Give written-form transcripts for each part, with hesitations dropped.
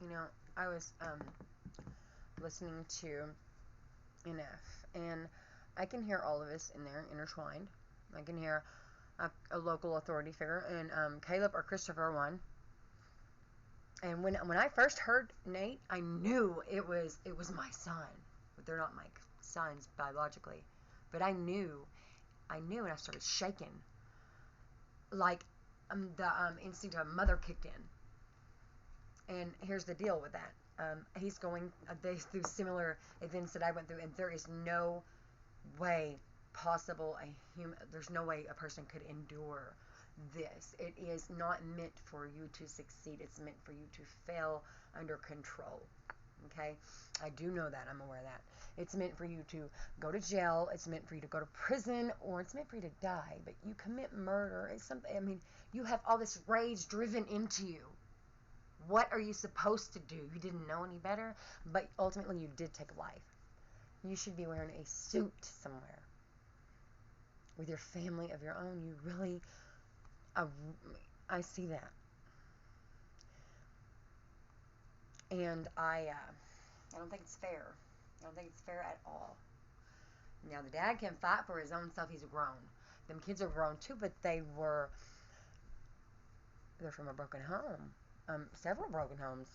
You know, I was listening to NF, and I can hear all of this in there intertwined. I can hear a local authority figure, and Caleb or Christopher one. And when I first heard Nate, I knew it was my son. But they're not my sons biologically, but I knew, and I started shaking, like the instinct of a mother kicked in. And here's the deal with that. He's going through similar events that I went through, and there is no way possible there's no way a person could endure this. It is not meant for you to succeed. It's meant for you to fail under control. Okay? I do know that. I'm aware of that. It's meant for you to go to jail. It's meant for you to go to prison, or it's meant for you to die. But you commit murder. It's something. I mean, you have all this rage driven into you. What are you supposed to do? You didn't know any better, but ultimately you did take a life. You should be wearing a suit somewhere with your family of your own. You really, I see that, and I don't think it's fair. I don't think it's fair at all. Now the dad can fight for his own self. He's grown. Them kids are grown too, but they're from a broken home. Several broken homes.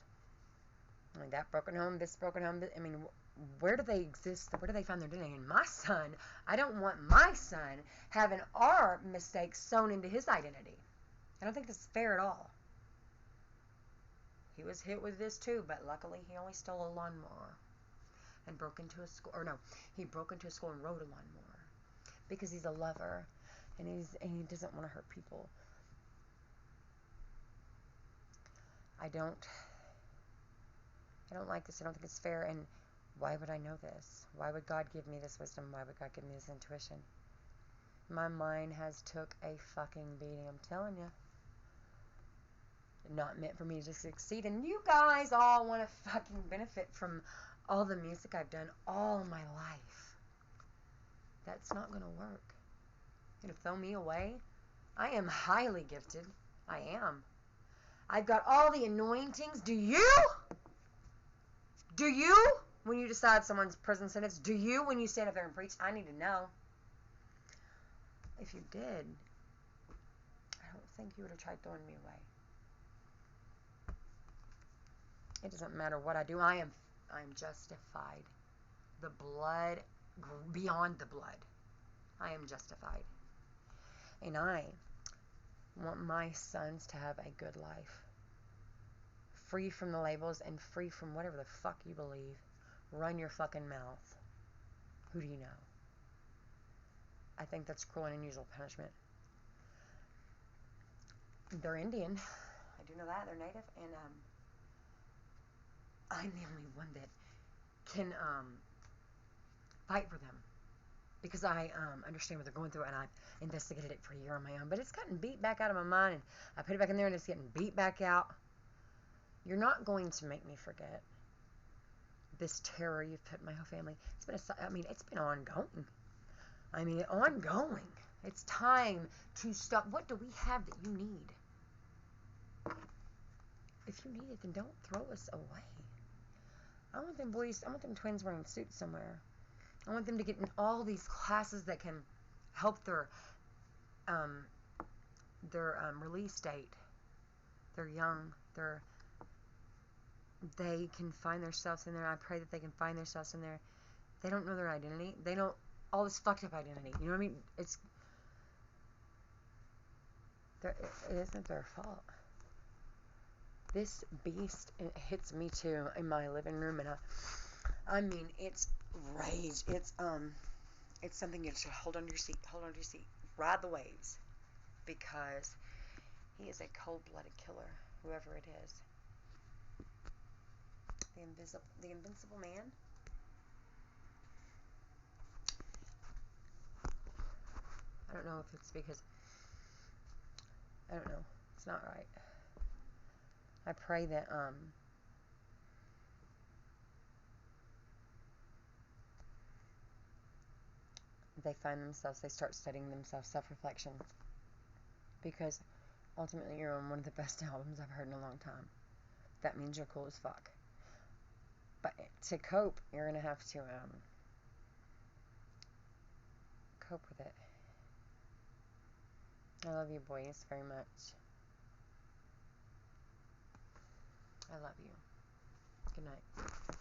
Like that broken home, this broken home. I mean, where do they exist? Where do they find their identity? And my son, I don't want my son having our mistakes sewn into his identity. I don't think this is fair at all. He was hit with this too, but luckily he only stole a lawnmower and broke into a school. Or no, he broke into a school and rode a lawnmower because he's a lover, and he doesn't want to hurt people. I don't like this. I don't think it's fair. And why would I know this? Why would God give me this wisdom? Why would God give me this intuition? My mind has took a fucking beating. I'm telling you. Not meant for me to succeed. And you guys all want to fucking benefit from all the music I've done all my life. That's not going to work. You're going to throw me away? I am highly gifted. I am. I've got all the anointings. Do you? Do you? When you decide someone's prison sentence, do you when you stand up there and preach? I need to know. If you did, I don't think you would have tried throwing me away. It doesn't matter what I do. I am justified. The blood, beyond the blood. I am justified. And I want my sons to have a good life. Free from the labels and free from whatever the fuck you believe. Run your fucking mouth. Who do you know? I think that's cruel and unusual punishment. They're Indian. I do know that. They're native. And I'm the only one that can fight for them. Because I understand what they're going through, and I've investigated it for a year on my own. But it's gotten beat back out of my mind, and I put it back in there, and it's getting beat back out. You're not going to make me forget this terror you've put in my whole family. It's been ongoing. Ongoing. It's time to stop. What do we have that you need? If you need it, then don't throw us away. I want them twins wearing suits somewhere. I want them to get in all these classes that can help their release date. They're young. They can find themselves in there. I pray that they can find themselves in there. They don't know their identity. They know all this fucked up identity. You know what I mean? It isn't their fault. This beast, it hits me too in my living room, and it's rage. It's something you should hold on to your seat. Ride the waves, because he is a cold-blooded killer, whoever it is. The invincible man. I don't know if it's because, I don't know. It's not right. I pray that they start studying themselves, self-reflection, because ultimately you're on one of the best albums I've heard in a long time. that means you're cool as fuck. But to cope, you're gonna have to cope with it. I love you, boys, very much. I love you. Good night.